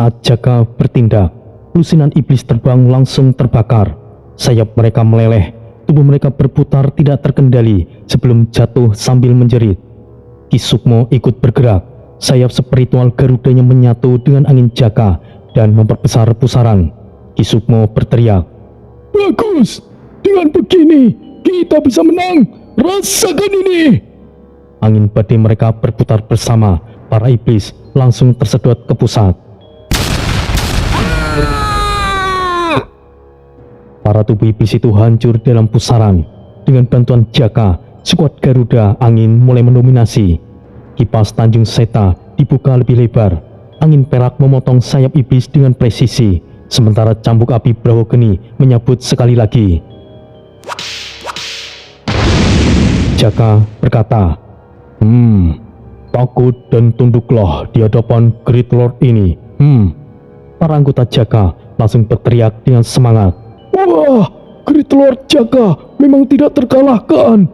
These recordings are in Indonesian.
Saat Jaka bertindak, lusinan iblis terbang langsung terbakar. Sayap mereka meleleh, tubuh mereka berputar tidak terkendali sebelum jatuh sambil menjerit. Ki Sukmo ikut bergerak, sayap spiritual Garudanya menyatu dengan angin Jaka dan memperbesar pusaran. Ki Sukmo berteriak, "Bagus, dengan begini kita bisa menang, rasakan ini!" Angin badai mereka berputar bersama, para iblis langsung tersedot ke pusat. Para tubuh iblis itu hancur dalam pusaran. Dengan bantuan Jaka, skuad Garuda angin mulai mendominasi. Kipas Tanjung Seta dibuka lebih lebar. Angin perak memotong sayap iblis dengan presisi, sementara cambuk api Brahogeni menyabut sekali lagi. Jaka berkata, takut dan tunduklah di hadapan Great Lord ini. Para anggota Jaka langsung berteriak dengan semangat. Wah, Great Lord Jaka memang tidak terkalahkan.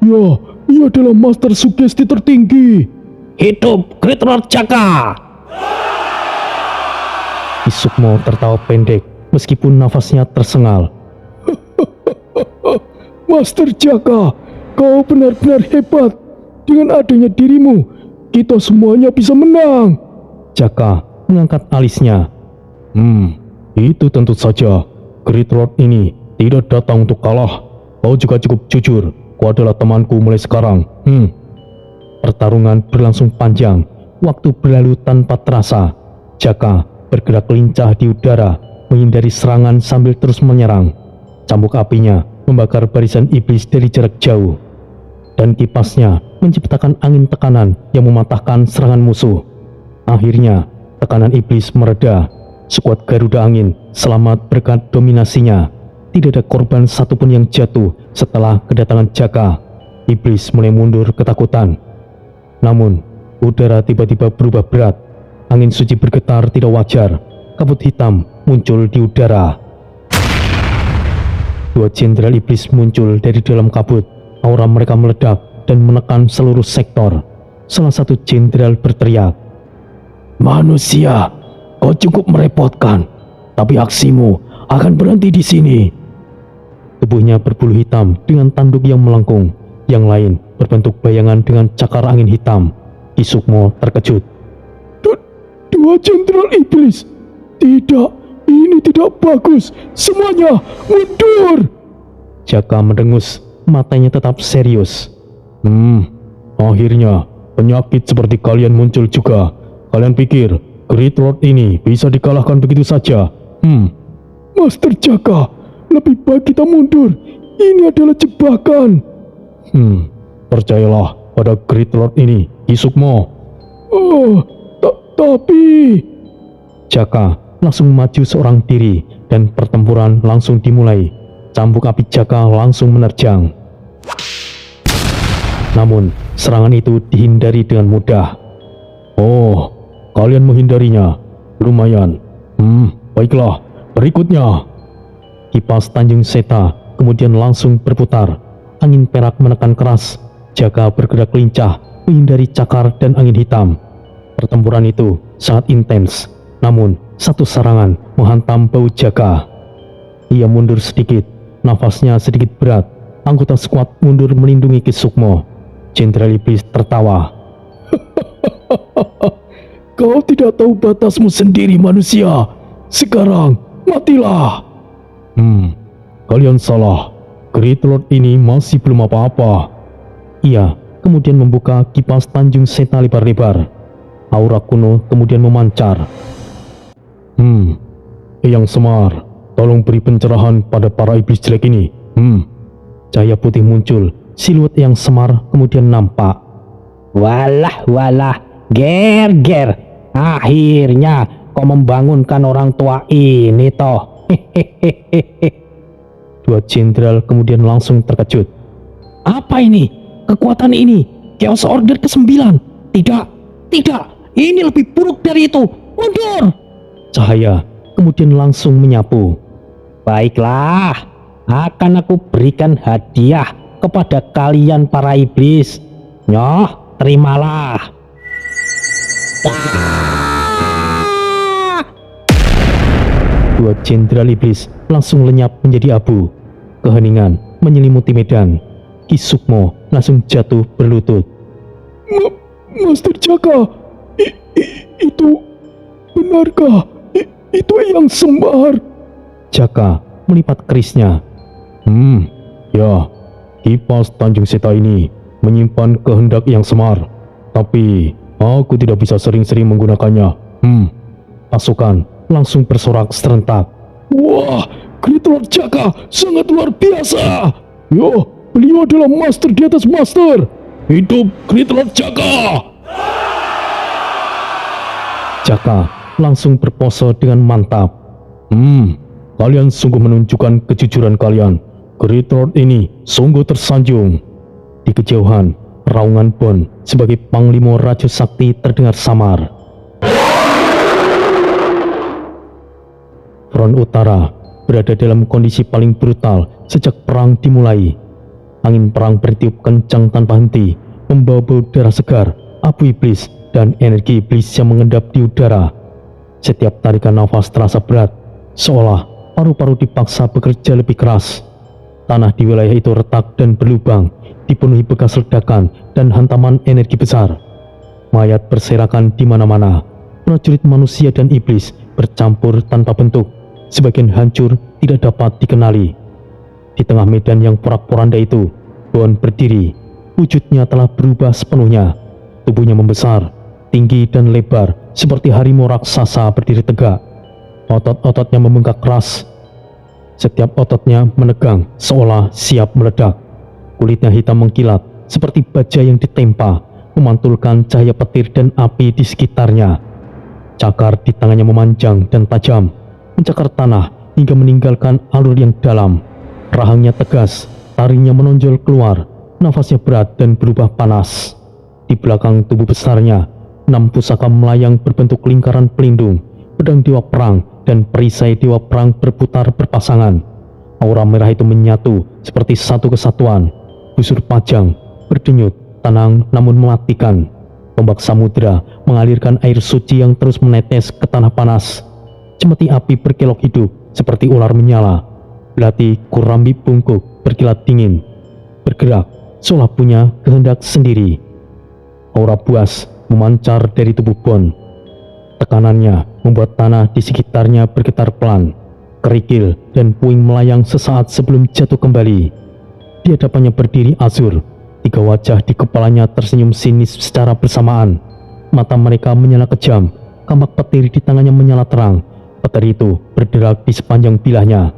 Ya, ia adalah master sugesti tertinggi. Hidup Great Lord Jaka! Ki Sukmo tertawa pendek meskipun nafasnya tersengal. Master Jaka, kau benar-benar hebat. Dengan adanya dirimu, kita semuanya bisa menang. Jaka mengangkat alisnya. Itu tentu saja. Great Lord ini tidak datang untuk kalah. Kau juga cukup jujur. Kau adalah temanku mulai sekarang. Pertarungan berlangsung panjang. Waktu berlalu tanpa terasa. Jaka bergerak lincah di udara, menghindari serangan sambil terus menyerang. Cambuk apinya membakar barisan iblis dari jarak jauh, dan kipasnya menciptakan angin tekanan yang mematahkan serangan musuh. Akhirnya, tekanan iblis mereda. Skuad Garuda Angin selamat berkat dominasinya. Tidak ada korban satupun yang jatuh setelah kedatangan Jaka. Iblis mulai mundur ketakutan. Namun, udara tiba-tiba berubah berat. Angin suci bergetar tidak wajar. Kabut hitam muncul di udara. Dua jenderal iblis muncul dari dalam kabut. Aura mereka meledak dan menekan seluruh sektor. Salah satu jenderal berteriak, "Manusia, kau cukup merepotkan, tapi aksimu akan berhenti di sini." Tubuhnya berbulu hitam dengan tanduk yang melengkung. Yang lain berbentuk bayangan dengan cakar angin hitam. Ki Sukmo terkejut. Dua jenderal iblis. Tidak, ini tidak bagus. Semuanya mundur. Jaka mendengus, matanya tetap serius. Akhirnya penyakit seperti kalian muncul juga. Kalian pikir Great Lord ini bisa dikalahkan begitu saja? Master Jaka, lebih baik kita mundur. Ini adalah jebakan. Percayalah pada Great Lord ini, Ki Sukmo. Tapi... Jaka langsung maju seorang diri dan pertempuran langsung dimulai. Cambuk api Jaka langsung menerjang. Namun, serangan itu dihindari dengan mudah. Oh, kalian menghindarinya. Lumayan. Baiklah, berikutnya. Kipas Tanjung Seta kemudian langsung berputar. Angin perak menekan keras. Jaka bergerak lincah, menghindari cakar dan angin hitam. Pertempuran itu sangat intens. Namun, satu serangan menghantam bau Jaka. Ia mundur sedikit, nafasnya sedikit berat. Anggota skuad mundur melindungi Ki Sukmo. Jenderal Iblis tertawa. Kau tidak tahu batasmu sendiri, manusia. Sekarang, matilah. Kalian salah. Great Lord ini masih belum apa-apa. Ia kemudian membuka kipas Tanjung Seta lebar-lebar. Aura kuno kemudian memancar. Eyang Semar, tolong beri pencerahan pada para iblis jelek ini. Cahaya putih muncul, siluet Eyang Semar kemudian nampak. Walah, ger. Akhirnya kau membangunkan orang tua ini toh. Dua jenderal kemudian langsung terkejut. Apa ini? Kekuatan ini? Chaos Order ke-9? Tidak. Ini lebih buruk dari itu. Mundur! Cahaya kemudian langsung menyapu. Baiklah, akan aku berikan hadiah kepada kalian para iblis. Nyoh, terimalah. Dua jenderal iblis langsung lenyap menjadi abu. Keheningan menyelimuti medan. Ki Sukmo langsung jatuh berlutut. Master Jaka, itu benarkah? Itu Eyang Semar? Jaka melipat kerisnya. Ya, kipas Tanjung Seta ini menyimpan kehendak Eyang Semar. Tapi aku tidak bisa sering-sering menggunakannya. Pasukan langsung bersorak serentak. Wah, Great Lord Jaka sangat luar biasa. Yo, beliau adalah master di atas master. Hidup Great Lord Jaka. Jaka langsung berpose dengan mantap. Kalian sungguh menunjukkan kejujuran kalian. Great Lord ini sungguh tersanjung. Di kejauhan, raungan Bon sebagai Panglima Raja Sakti terdengar samar. Front Utara berada dalam kondisi paling brutal sejak perang dimulai. Angin perang bertiup kencang tanpa henti, membawa bau darah segar, abu iblis, dan energi iblis yang mengendap di udara. Setiap tarikan nafas terasa berat, seolah paru-paru dipaksa bekerja lebih keras. Tanah di wilayah itu retak dan berlubang, dipenuhi bekas ledakan dan hantaman energi besar. Mayat berserakan di mana-mana. Prajurit manusia dan iblis bercampur tanpa bentuk. Sebagian hancur tidak dapat dikenali. Di tengah medan yang porak-poranda itu, Bon berdiri. Wujudnya telah berubah sepenuhnya. Tubuhnya membesar, tinggi dan lebar, seperti harimau raksasa berdiri tegak. Otot-ototnya membengkak keras. Setiap ototnya menegang, seolah siap meledak. Kulitnya hitam mengkilat, seperti baja yang ditempa, memantulkan cahaya petir dan api di sekitarnya. Cakar di tangannya memanjang dan tajam, mencakar tanah hingga meninggalkan alur yang dalam. Rahangnya tegas, taringnya menonjol keluar, nafasnya berat dan berubah panas. Di belakang tubuh besarnya, 6 pusaka melayang berbentuk lingkaran pelindung, pedang dewa perang dan perisai dewa perang berputar berpasangan. Aura merah itu menyatu seperti satu kesatuan. Busur panjang, berdenyut, tenang namun mematikan. Tombak samudera mengalirkan air suci yang terus menetes ke tanah panas. Cemeti api berkelok hidup seperti ular menyala. Belati Kurambi bungkuk berkilat dingin, bergerak seolah punya kehendak sendiri. Aura buas memancar dari tubuh Bon. Tekanannya membuat tanah di sekitarnya bergetar pelan. Kerikil dan puing melayang sesaat sebelum jatuh kembali. Di hadapannya berdiri Azur. 3 wajah di kepalanya tersenyum sinis secara bersamaan. Mata mereka menyala kejam. Kampak petir di tangannya menyala terang. Petir itu berderak di sepanjang bilahnya.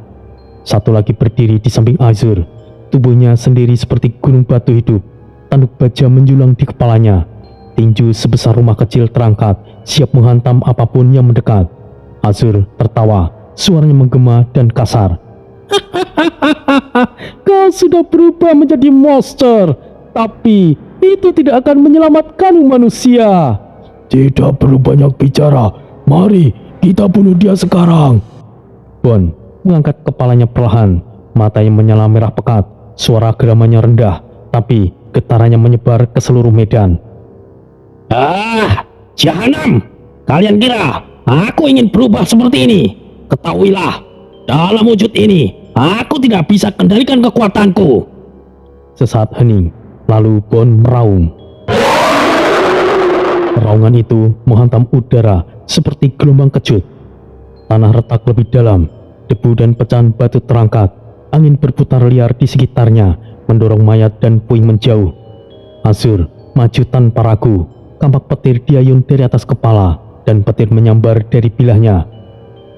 Satu lagi berdiri di samping Azur. Tubuhnya sendiri seperti gunung batu hidup. Tanduk baja menjulang di kepalanya. Tinju sebesar rumah kecil terangkat, siap menghantam apapun yang mendekat. Azur tertawa, suaranya menggema dan kasar. Kau sudah berubah menjadi monster, tapi itu tidak akan menyelamatkanmu manusia. Tidak perlu banyak bicara, mari kita bunuh dia sekarang. Bon mengangkat kepalanya perlahan, matanya menyala merah pekat. Suara geramanya rendah, tapi getarannya menyebar ke seluruh medan. Jahanam! Kalian kira aku ingin berubah seperti ini? Ketahuilah, dalam wujud ini aku tidak bisa kendalikan kekuatanku. Sesaat hening, lalu Bon meraung. Raungan itu menghantam udara seperti gelombang kejut. Tanah retak lebih dalam, debu dan pecahan batu terangkat. Angin berputar liar di sekitarnya, mendorong mayat dan puing menjauh. Azur maju tanpa ragu. Kampak petir diayun dari atas kepala dan petir menyambar dari bilahnya.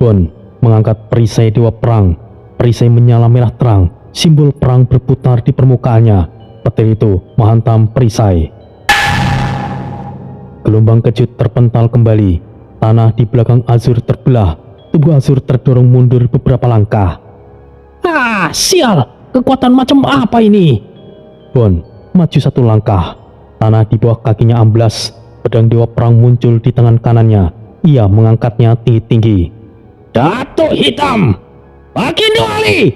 Bon mengangkat perisai dewa perang. Perisai menyala merah terang, simbol perang berputar di permukaannya. Petir itu menghantam perisai. Gelombang kejut terpental kembali. Tanah di belakang Azur terbelah. Tubuh Azur terdorong mundur beberapa langkah. Sial! Kekuatan macam apa ini? Bon maju 1 langkah. Tanah di bawah kakinya amblas. Pedang dewa perang muncul di tangan kanannya. Ia mengangkatnya tinggi-tinggi. Datuk Hitam! Bagindo Ali!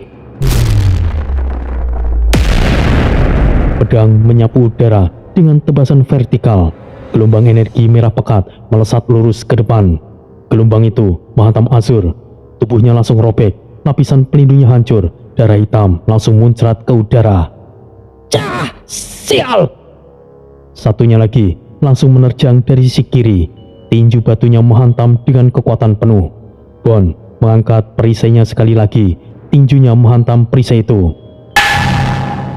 Pedang menyapu udara dengan tebasan vertikal. Gelombang energi merah pekat melesat lurus ke depan. Gelombang itu menghantam Azur. Tubuhnya langsung robek, lapisan pelindungnya hancur, darah hitam langsung muncrat ke udara. Cah, sial! Satunya lagi langsung menerjang dari sisi kiri. Tinju batunya menghantam dengan kekuatan penuh. Bon mengangkat perisainya sekali lagi. Tinjunya menghantam perisai itu.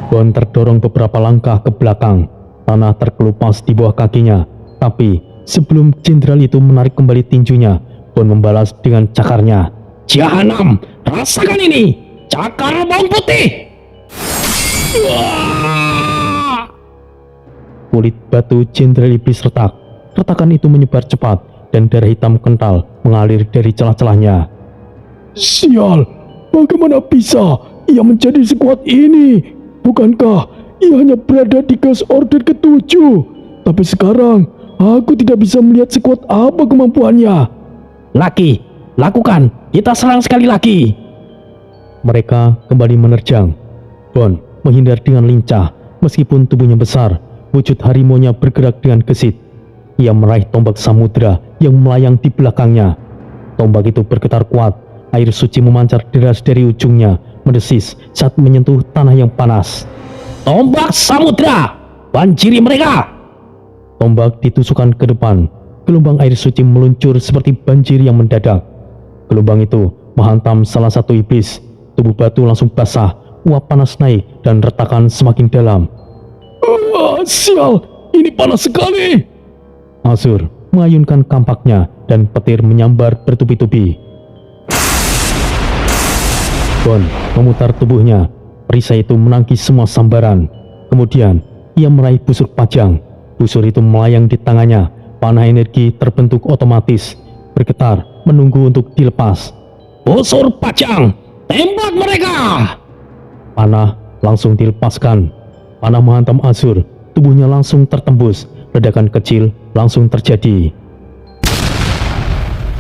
Bon terdorong beberapa langkah ke belakang. Tanah terkelupas di bawah kakinya. Tapi sebelum jenderal itu menarik kembali tinjunya, Bon membalas dengan cakarnya. Jahanam, rasakan ini! Cakar bawang putih! Kulit batu jenderal iblis retak. Retakan itu menyebar cepat dan darah hitam kental mengalir dari celah-celahnya. Sial, bagaimana bisa ia menjadi sekuat ini? Bukankah ia hanya berada di Chaos Order ke-7? Tapi sekarang aku tidak bisa melihat sekuat apa kemampuannya. Laki, lakukan, kita serang sekali lagi. Mereka kembali menerjang. Bon menghindar dengan lincah. Meskipun tubuhnya besar, wujud harimaunya bergerak dengan gesit. Ia meraih tombak samudera yang melayang di belakangnya. Tombak itu bergetar kuat. Air suci memancar deras dari ujungnya, mendesis saat menyentuh tanah yang panas. Tombak samudera, banjiri mereka! Tombak ditusukkan ke depan. Gelombang air suci meluncur seperti banjir yang mendadak. Gelombang itu menghantam salah satu iblis. Tubuh batu langsung basah, uap panas naik dan retakan semakin dalam. Sial, ini panas sekali! Azur mengayunkan kampaknya dan petir menyambar bertubi-tubi. Bon memutar tubuhnya. Perisai itu menangkis semua sambaran. Kemudian ia meraih busur pajang. Busur itu melayang di tangannya. Panah energi terbentuk otomatis, bergetar menunggu untuk dilepas. Busur pajang, tembak mereka! Panah langsung dilepaskan. Panah menghantam Azur. Tubuhnya langsung tertembus. Ledakan kecil langsung terjadi.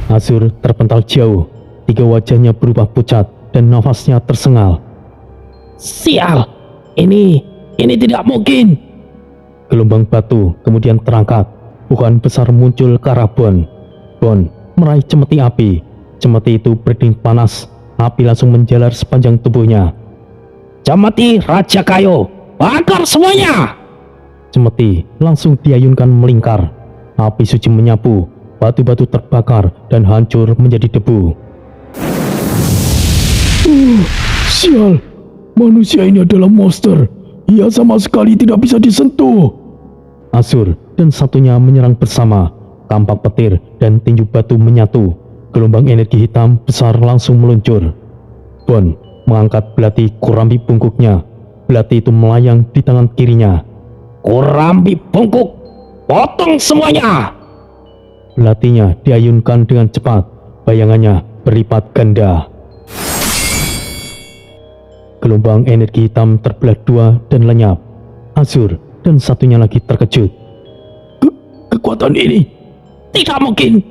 Azur terpental jauh. Tiga wajahnya berubah pucat dan nafasnya tersengal. Sial, ini tidak mungkin. Gelombang batu kemudian terangkat. Bukan besar muncul ke arah Bon. Bon meraih cemeti api. Cemeti itu berdingin panas. Api langsung menjalar sepanjang tubuhnya. Cemeti Raja Kayo, bakar semuanya! Cemeti langsung diayunkan melingkar. Api suci menyapu. Batu-batu terbakar dan hancur menjadi debu. Sial, manusia ini adalah monster. Ia sama sekali tidak bisa disentuh. Azur dan satunya menyerang bersama. Kampak petir dan tinju batu menyatu. Gelombang energi hitam besar langsung meluncur. Bon mengangkat belati Kurambi bungkuknya. Belati itu melayang di tangan kirinya. Kurambi bungkuk, potong semuanya! Belatinya diayunkan dengan cepat. Bayangannya berlipat ganda. Gelombang energi hitam terbelah dua dan lenyap. Azur dan satunya lagi terkejut. Kekuatan ini tidak mungkin.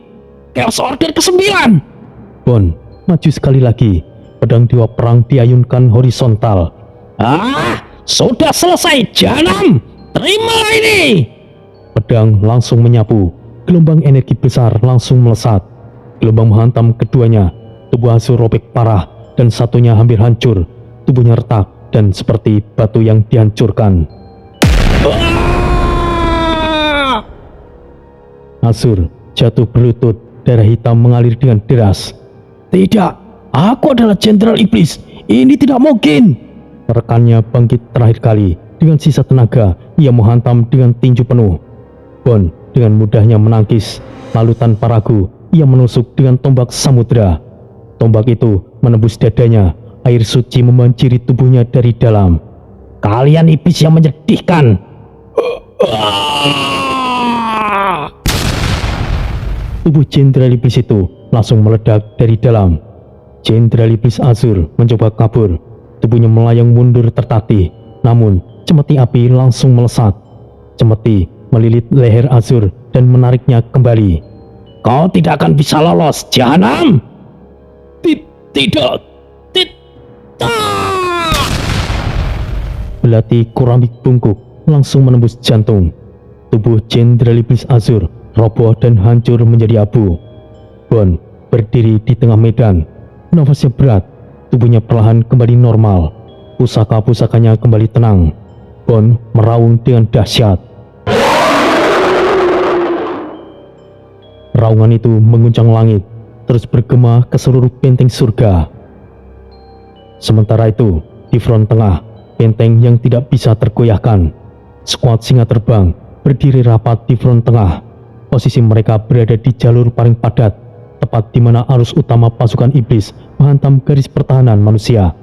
Chaos Order ke-9. Bon maju sekali lagi. Pedang dewa perang diayunkan horizontal. Sudah selesai, Jahanam. Terima ini. Pedang langsung menyapu. Gelombang energi besar langsung melesat. Gelombang menghantam keduanya. Tubuh Azur robek parah dan satunya hampir hancur. Tubuhnya retak dan seperti batu yang dihancurkan. Azur jatuh berlutut. Darah hitam mengalir dengan deras. Tidak, aku adalah Jenderal Iblis. Ini tidak mungkin. Rekannya bangkit terakhir kali. Dengan sisa tenaga, ia menghantam dengan tinju penuh. Bon dengan mudahnya menangkis. Lalu tanpa ragu, ia menusuk dengan tombak samudera. Tombak itu menembus dadanya. Air suci membanjiri tubuhnya dari dalam. Kalian iblis yang menyedihkan. Tubuh Jenderal Iblis itu langsung meledak dari dalam. Jenderal Iblis Azur mencoba kabur. Tubuhnya melayang mundur tertatih. Namun cemeti api langsung melesat. Cemeti melilit leher Azur dan menariknya kembali. Kau tidak akan bisa lolos, Jahanam. Tidak. Belati Kurambi bungkuk langsung menembus jantung. Tubuh Jenderal Iblis Azur roboh dan hancur menjadi abu. Bon berdiri di tengah medan. Nafasnya berat, tubuhnya perlahan kembali normal. Pusaka-pusakanya kembali tenang. Bon meraung dengan dahsyat. Raungan itu mengguncang langit, terus bergema ke seluruh benteng surga. Sementara itu, di front tengah, benteng yang tidak bisa tergoyahkan, skuad singa terbang berdiri rapat di front tengah. Posisi mereka berada di jalur paling padat, tepat di mana arus utama pasukan iblis menghantam garis pertahanan manusia.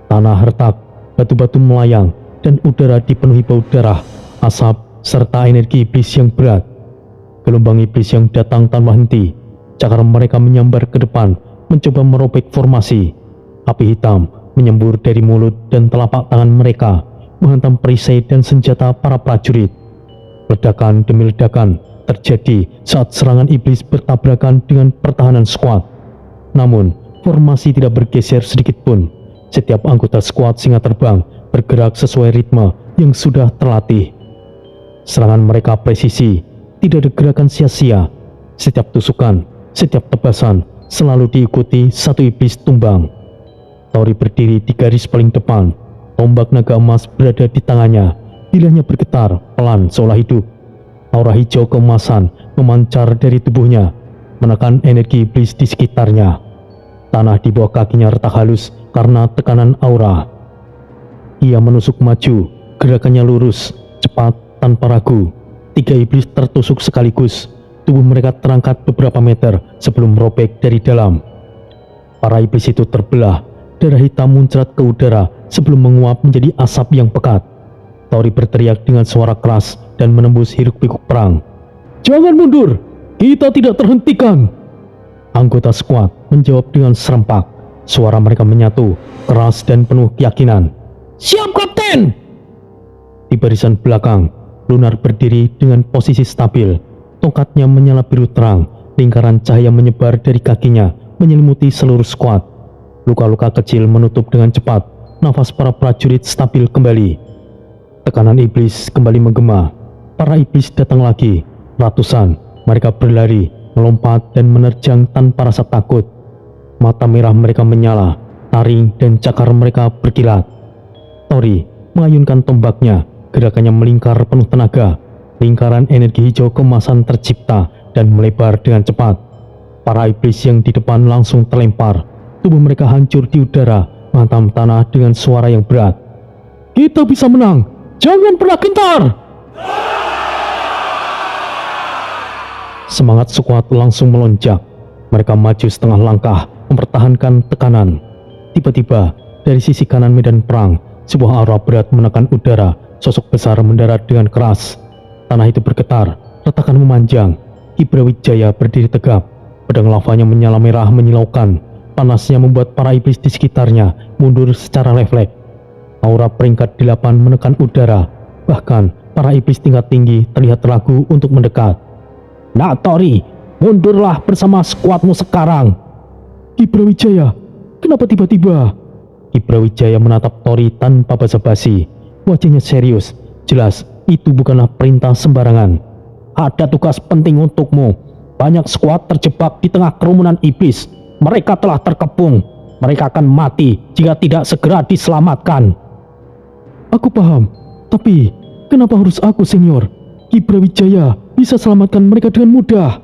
Tanah retak, batu-batu melayang, dan udara dipenuhi bau darah, asap, serta energi iblis yang berat. Gelombang iblis yang datang tanpa henti, cakar mereka menyambar ke depan, mencoba merobek formasi. Api hitam menyembur dari mulut dan telapak tangan mereka, menghantam perisai dan senjata para prajurit. Ledakan demi ledakan terjadi saat serangan iblis bertabrakan dengan pertahanan skuad. Namun, formasi tidak bergeser sedikit pun. Setiap anggota skuad singa terbang bergerak sesuai ritme yang sudah terlatih. Serangan mereka presisi, tidak ada gerakan sia-sia. Setiap tusukan, setiap tebasan selalu diikuti satu iblis tumbang. Tori berdiri di garis paling depan. Tombak naga emas berada di tangannya. Bilahnya bergetar pelan seolah hidup. Aura hijau keemasan memancar dari tubuhnya, menekan energi iblis di sekitarnya. Tanah di bawah kakinya retak halus karena tekanan aura. Ia menusuk maju, gerakannya lurus, cepat, tanpa ragu. 3 iblis tertusuk sekaligus. Tubuh mereka terangkat beberapa meter sebelum robek dari dalam. Para iblis itu terbelah, darah hitam muncrat ke udara sebelum menguap menjadi asap yang pekat. Tori berteriak dengan suara keras dan menembus hiruk-pikuk perang. "Jangan mundur! Kita tidak terhentikan!" Anggota skuad menjawab dengan serempak. Suara mereka menyatu, keras dan penuh keyakinan. Siap, Kapten! Di barisan belakang, Lunar berdiri dengan posisi stabil. Tongkatnya menyala biru terang, lingkaran cahaya menyebar dari kakinya, menyelimuti seluruh skuad. Luka-luka kecil menutup dengan cepat, nafas para prajurit stabil kembali. Tekanan iblis kembali menggema. Para iblis datang lagi, ratusan. Mereka berlari, melompat dan menerjang tanpa rasa takut. Mata merah mereka menyala, taring dan cakar mereka berkilat. Tori mengayunkan tombaknya, gerakannya melingkar penuh tenaga. Lingkaran energi hijau keemasan tercipta dan melebar dengan cepat. Para iblis yang di depan langsung terlempar. Tubuh mereka hancur di udara, menghantam tanah dengan suara yang berat. "Kita bisa menang! Jangan pernah gentar!" Semangat skuad langsung melonjak. Mereka maju setengah langkah, mempertahankan tekanan. Tiba-tiba, dari sisi kanan medan perang, sebuah aura berat menekan udara. Sosok besar mendarat dengan keras. Tanah itu bergetar, retakan memanjang. Kibrawijaya berdiri tegap. Pedang lavanya menyala merah menyilaukan. Panasnya membuat para iblis di sekitarnya mundur secara refleks. Aura peringkat 8 menekan udara. Bahkan para iblis tingkat tinggi terlihat ragu untuk mendekat. Nak Tori, mundurlah bersama skuadmu sekarang. Kibrawijaya, kenapa tiba-tiba? Kibrawijaya menatap Tori tanpa basa-basi. Wajahnya serius, jelas itu bukanlah perintah sembarangan. Ada tugas penting untukmu. Banyak skuad terjebak di tengah kerumunan iblis. Mereka telah terkepung. Mereka akan mati jika tidak segera diselamatkan. Aku paham, tapi kenapa harus aku, Senior? Kibrawijaya bisa selamatkan mereka dengan mudah.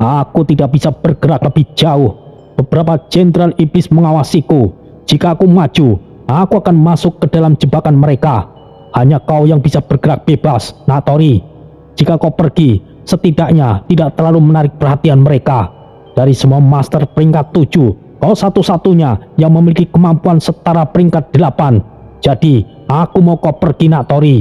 Aku tidak bisa bergerak lebih jauh. Beberapa jenderal iblis mengawasiku. Jika aku maju, aku akan masuk ke dalam jebakan mereka. Hanya kau yang bisa bergerak bebas, Natori. Jika kau pergi, setidaknya tidak terlalu menarik perhatian mereka. Dari semua master peringkat 7, kau satu-satunya yang memiliki kemampuan setara peringkat 8. Jadi, aku mau kau pergi, Natori.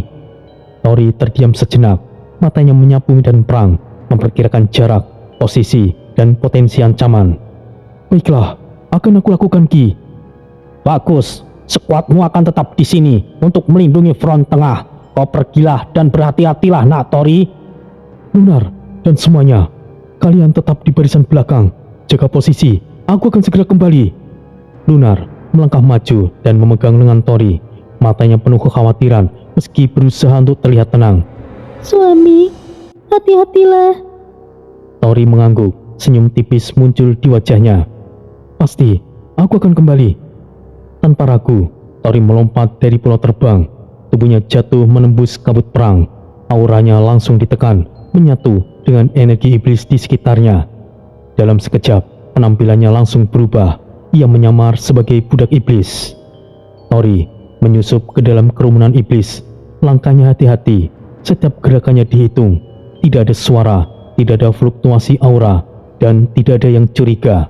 Tori terdiam sejenak. Matanya menyapu medan perang, memperkirakan jarak, posisi, dan potensi ancaman. "Baiklah, akan aku lakukan, Ki." "Bagus. Skuadmu akan tetap di sini untuk melindungi front tengah. Kau pergilah dan berhati-hatilah, Nak Tori." "Lunar dan semuanya, kalian tetap di barisan belakang. Jaga posisi, aku akan segera kembali." Lunar melangkah maju dan memegang lengan Tori. Matanya penuh kekhawatiran meski berusaha untuk terlihat tenang. "Suami, hati-hatilah." Tori mengangguk, senyum tipis muncul di wajahnya. "Pasti, aku akan kembali. Tanpa ragu, Tori melompat dari pulau terbang. Tubuhnya jatuh menembus kabut perang. Auranya langsung ditekan, menyatu dengan energi iblis di sekitarnya. Dalam sekejap, penampilannya langsung berubah. Ia menyamar sebagai budak iblis. Tori menyusup ke dalam kerumunan iblis. Langkahnya hati-hati, setiap gerakannya dihitung. Tidak ada suara, tidak ada fluktuasi aura, dan tidak ada yang curiga.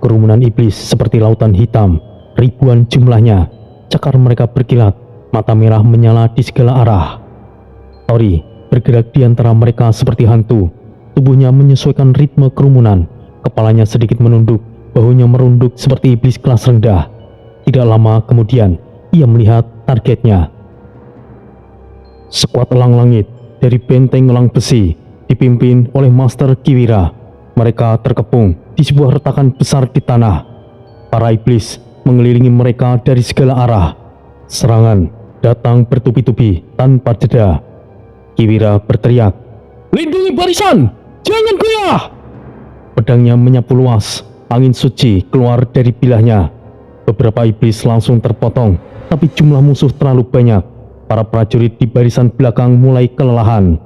Kerumunan iblis seperti lautan hitam, ribuan jumlahnya. Cakar mereka berkilat, mata merah menyala di segala arah. Tori bergerak di antara mereka seperti hantu. Tubuhnya menyesuaikan ritme kerumunan. Kepalanya sedikit menunduk, bahunya merunduk seperti iblis kelas rendah. Tidak lama kemudian, ia melihat targetnya. Sekuat elang langit dari benteng elang besi dipimpin oleh Master Kiwira. Mereka terkepung di sebuah retakan besar di tanah. Para iblis mengelilingi mereka dari segala arah. Serangan datang bertubi-tubi tanpa jeda. Kiwira berteriak, "Lindungi barisan! Jangan goyah!" Pedangnya menyapu luas. Angin suci keluar dari bilahnya. Beberapa iblis langsung terpotong, tapi jumlah musuh terlalu banyak. Para prajurit di barisan belakang mulai kelelahan.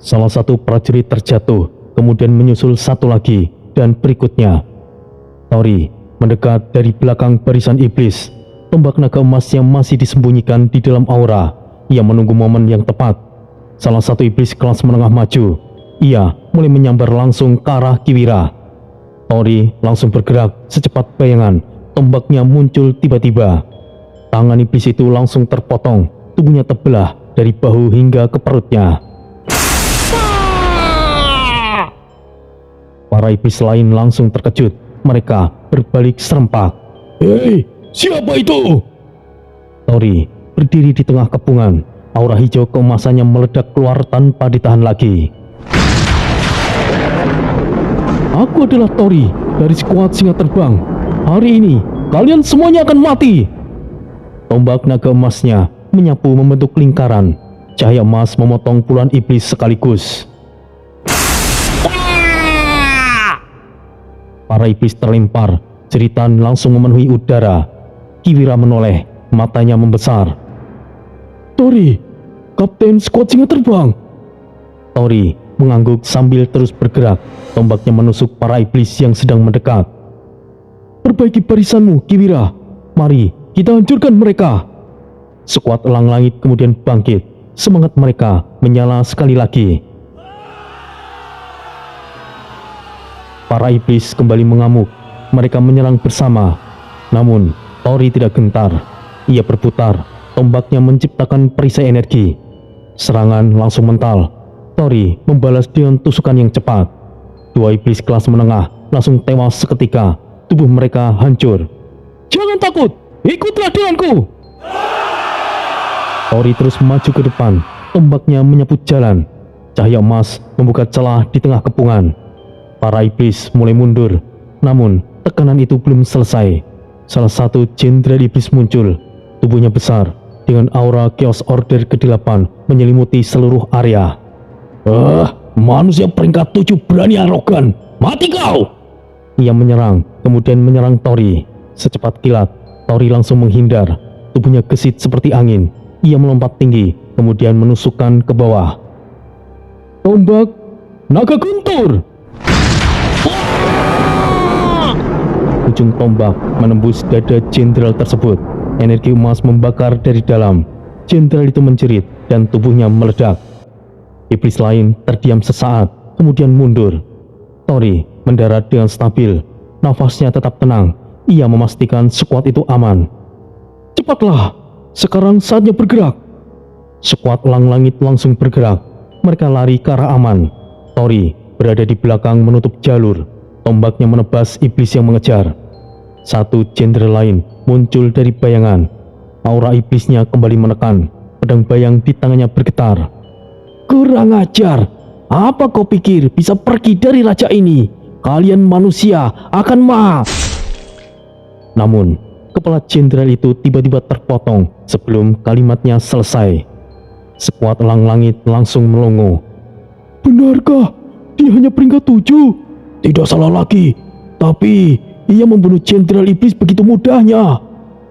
Salah satu prajurit terjatuh, kemudian menyusul satu lagi, dan berikutnya. Tori mendekat dari belakang barisan iblis. Tombak naga emas yang masih disembunyikan di dalam aura. Ia menunggu momen yang tepat. Salah satu iblis kelas menengah maju. Ia mulai menyambar langsung ke arah Kiwira. Tori langsung bergerak secepat bayangan. Tombaknya muncul tiba-tiba. Tangan iblis itu langsung terpotong. Tubuhnya terbelah dari bahu hingga ke perutnya. Para iblis lain langsung terkejut. Mereka berbalik serempak. "Hei, siapa itu?" Tori berdiri di tengah kepungan. Aura hijau keemasannya meledak keluar tanpa ditahan lagi. "Aku adalah Tori dari skuad Singa Terbang. Hari ini kalian semuanya akan mati." Tombak naga emasnya menyapu membentuk lingkaran. Cahaya emas memotong puluhan iblis sekaligus. Para iblis terlempar, jeritan langsung memenuhi udara. Kiwira menoleh, matanya membesar. "Tori, Kapten skuad Singa Terbang." Tori mengangguk sambil terus bergerak. Tombaknya menusuk para iblis yang sedang mendekat. "Perbaiki barisanmu, Kiwira. Mari kita hancurkan mereka." Sekuat elang langit kemudian bangkit. Semangat mereka menyala sekali lagi. Para iblis kembali mengamuk. Mereka menyerang bersama. Namun Tori tidak gentar. Ia berputar. Tombaknya menciptakan perisai energi. Serangan langsung mental. Tori membalas dengan tusukan yang cepat. Dua iblis kelas menengah langsung tewas seketika. Tubuh mereka hancur. "Jangan takut, ikutlah denganku." Tori terus maju ke depan. Tombaknya menyapu jalan. Cahaya emas membuka celah di tengah kepungan. Para iblis mulai mundur. Namun tekanan itu belum selesai. Salah satu jenderal iblis muncul. Tubuhnya besar dengan aura Chaos Order ke-8 menyelimuti seluruh area. Manusia peringkat 7 berani arogan. Mati kau!" Ia menyerang, kemudian menyerang Tori. Secepat kilat, Tori langsung menghindar. Tubuhnya gesit seperti angin. Ia melompat tinggi, kemudian menusukkan ke bawah. Tombak naga guntur. Ujung tombak menembus dada jenderal tersebut. Energi emas membakar dari dalam. Jenderal itu menjerit dan tubuhnya meledak. Iblis lain terdiam sesaat, kemudian mundur. Tori mendarat dengan stabil. Nafasnya tetap tenang. Ia memastikan skuad itu aman. "Cepatlah, sekarang saatnya bergerak." Skuad elang langit langsung bergerak. Mereka lari ke arah aman. Tori berada di belakang menutup jalur. Tombaknya menebas iblis yang mengejar. Satu jenderal lain muncul dari bayangan. Aura iblisnya kembali menekan. Pedang bayang di tangannya bergetar. "Kurang ajar. Apa kau pikir bisa pergi dari raja ini? Kalian manusia akan maaf." Namun kepala jenderal itu tiba-tiba terpotong sebelum kalimatnya selesai. Skuad elang langit langsung melongo. "Benarkah dia hanya peringkat 7? Tidak salah lagi. Tapi ia membunuh Jenderal Iblis begitu mudahnya.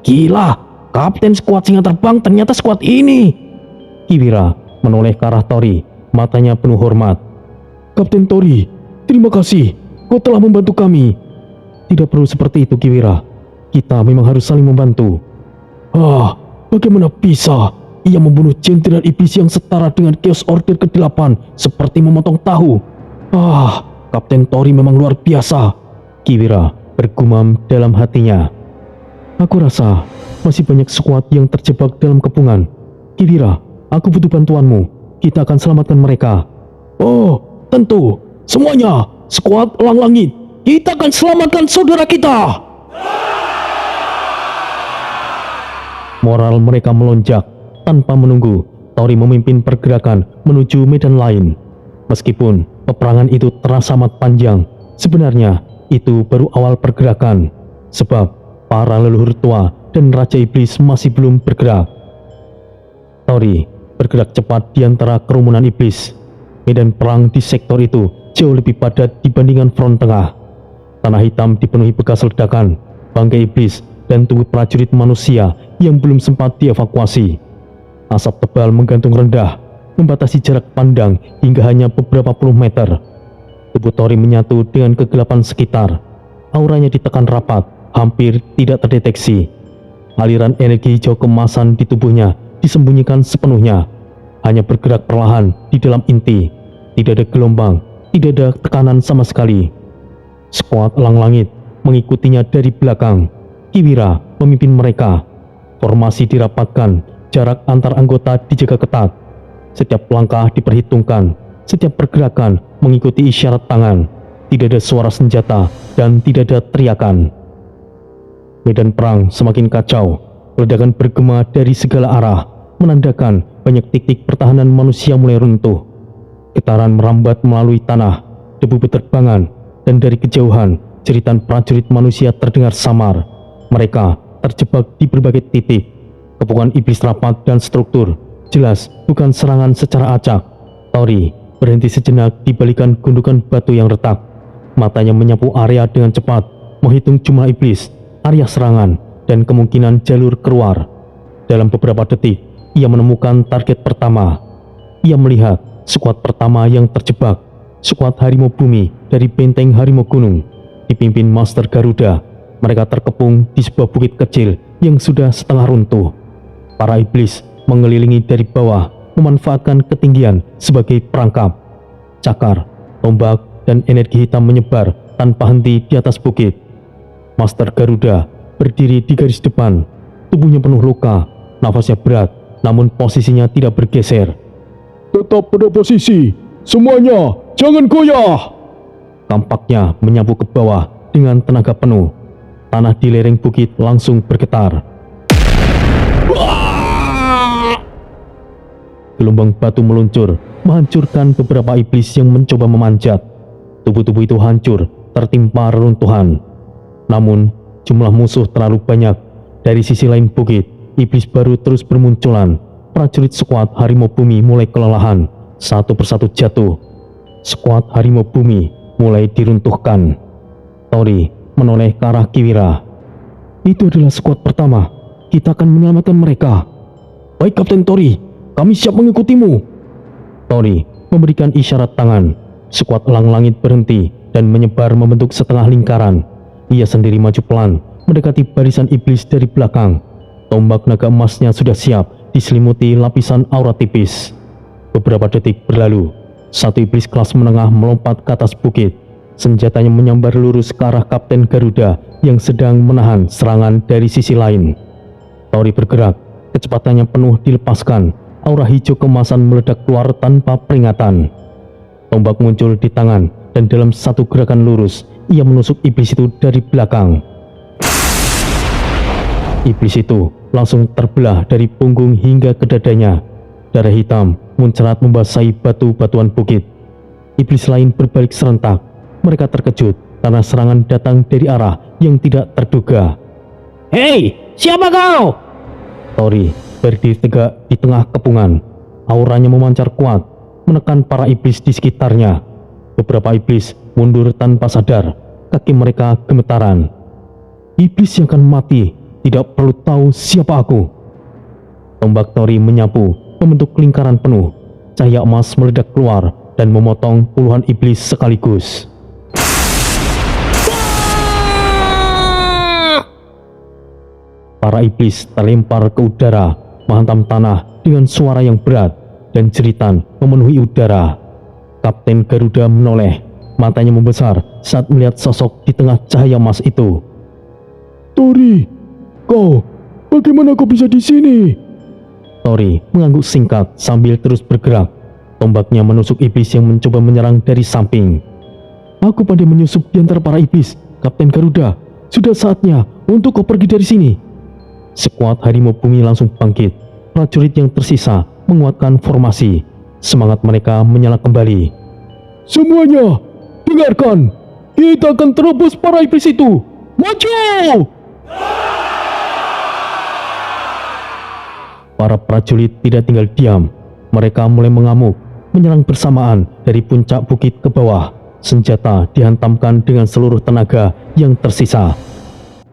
Gila, Kapten skuad singa terbang ternyata skuad ini. Kiwira menoleh ke arah Tori, matanya penuh hormat. Kapten Tori, terima kasih. Kau telah membantu kami. Tidak perlu seperti itu, Kiwira. Kita memang harus saling membantu. Bagaimana bisa ia membunuh Jenderal Iblis yang setara dengan Chaos Order ke-8 seperti memotong tahu? Kapten Tori memang luar biasa. Kiwira bergumam dalam hatinya. Aku rasa masih banyak skuad yang terjebak dalam kepungan. Kiwira, aku butuh bantuanmu. Kita akan selamatkan mereka. Oh, tentu. Semuanya, skuad Elang Langit. Kita akan selamatkan saudara kita. Moral mereka melonjak. Tanpa menunggu, Tori memimpin pergerakan menuju medan lain. Meskipun peperangan itu terasa amat panjang, sebenarnya itu baru awal pergerakan, sebab para leluhur tua dan Raja Iblis masih belum bergerak. Tori bergerak cepat di antara kerumunan iblis. Medan perang di sektor itu jauh lebih padat dibandingkan front tengah. Tanah hitam dipenuhi bekas ledakan, bangkai iblis, dan tubuh prajurit manusia yang belum sempat dievakuasi. Asap tebal menggantung rendah, membatasi jarak pandang hingga hanya beberapa puluh meter. Tubuh Tori menyatu dengan kegelapan sekitar. Auranya ditekan rapat, hampir tidak terdeteksi. Aliran energi hijau kemasan di tubuhnya disembunyikan sepenuhnya, hanya bergerak perlahan di dalam inti. Tidak ada gelombang, tidak ada tekanan sama sekali. Skuad Elang Langit mengikutinya dari belakang. Kiwira memimpin mereka. Formasi dirapatkan, jarak antar anggota dijaga ketat. Setiap langkah diperhitungkan, setiap pergerakan mengikuti isyarat tangan. Tidak ada suara senjata dan tidak ada teriakan. Medan perang semakin kacau. Ledakan bergema dari segala arah, menandakan banyak titik pertahanan manusia mulai runtuh. Getaran merambat melalui tanah, debu beterbangan, dan dari kejauhan jeritan prajurit manusia terdengar samar. Mereka terjebak di berbagai titik. Kepungan iblis rapat dan struktur, jelas bukan serangan secara acak. Tori berhenti sejenak di balikan gundukan batu yang retak. Matanya menyapu area dengan cepat, menghitung jumlah iblis, area serangan, dan kemungkinan jalur keluar. Dalam beberapa detik, ia menemukan target pertama. Ia melihat skuad pertama yang terjebak, skuad harimau bumi dari benteng harimau gunung, dipimpin Master Garuda. Mereka terkepung di sebuah bukit kecil yang sudah setengah runtuh. Para iblis mengelilingi dari bawah, memanfaatkan ketinggian sebagai perangkap. Cakar, tombak, dan energi hitam menyebar tanpa henti di atas bukit. Master Garuda berdiri di garis depan, tubuhnya penuh luka, nafasnya berat, namun posisinya tidak bergeser. Tetap pada posisi, semuanya jangan goyah. Tampaknya menyapu ke bawah dengan tenaga penuh. Tanah di lereng bukit langsung bergetar. Gelombang batu meluncur, menghancurkan beberapa iblis yang mencoba memanjat. Tubuh-tubuh itu hancur, tertimpa reruntuhan. Namun, jumlah musuh terlalu banyak. Dari sisi lain bukit, iblis baru terus bermunculan. Prajurit skuad harimau bumi mulai kelelahan, satu persatu jatuh. Skuad harimau bumi mulai diruntuhkan. Tori menoleh ke arah Kiwira. Itu adalah skuad pertama. Kita akan menyelamatkan mereka. Baik Kapten Tori, kami siap mengikutimu. Tori memberikan isyarat tangan. Skuad Elang Langit berhenti dan menyebar membentuk setengah lingkaran. Ia sendiri maju pelan, mendekati barisan iblis dari belakang. Tombak naga emasnya sudah siap, diselimuti lapisan aura tipis. Beberapa detik berlalu, satu iblis kelas menengah melompat ke atas bukit. Senjatanya menyambar lurus ke arah Kapten Garuda yang sedang menahan serangan dari sisi lain. Tori bergerak, kecepatannya penuh dilepaskan. Aura hijau kemasan meledak keluar tanpa peringatan. Tombak muncul di tangan dan dalam satu gerakan lurus, ia menusuk iblis itu dari belakang. Iblis itu langsung terbelah dari punggung hingga ke dadanya. Darah hitam muncrat membasahi batu-batuan bukit. Iblis lain berbalik serentak. Mereka terkejut karena serangan datang dari arah yang tidak terduga. Hei, siapa kau? Tori berdiri tegak di tengah kepungan. Auranya memancar kuat, menekan para iblis di sekitarnya. Beberapa iblis mundur tanpa sadar, kaki mereka gemetaran. Iblis yang akan mati tidak perlu tahu siapa aku. Tombak Tori menyapu, membentuk lingkaran penuh. Cahaya emas meledak keluar dan memotong puluhan iblis sekaligus. Para iblis terlempar ke udara, menghantam tanah dengan suara yang berat dan jeritan memenuhi udara. Kapten Garuda menoleh, matanya membesar saat melihat sosok di tengah cahaya emas itu. Tori, bagaimana kau bisa di sini? Tori mengangguk singkat sambil terus bergerak. Tombaknya menusuk iblis yang mencoba menyerang dari samping. Aku pandai menyusup di antara para iblis, Kapten Garuda. Sudah saatnya untuk kau pergi dari sini. Sekuat harimau bumi langsung bangkit. Prajurit yang tersisa menguatkan formasi. Semangat mereka menyala kembali. Semuanya, dengarkan. Kita akan terobos para iblis itu. Maju! Para prajurit tidak tinggal diam. Mereka mulai mengamuk, menyerang bersamaan dari puncak bukit ke bawah. Senjata dihantamkan dengan seluruh tenaga yang tersisa.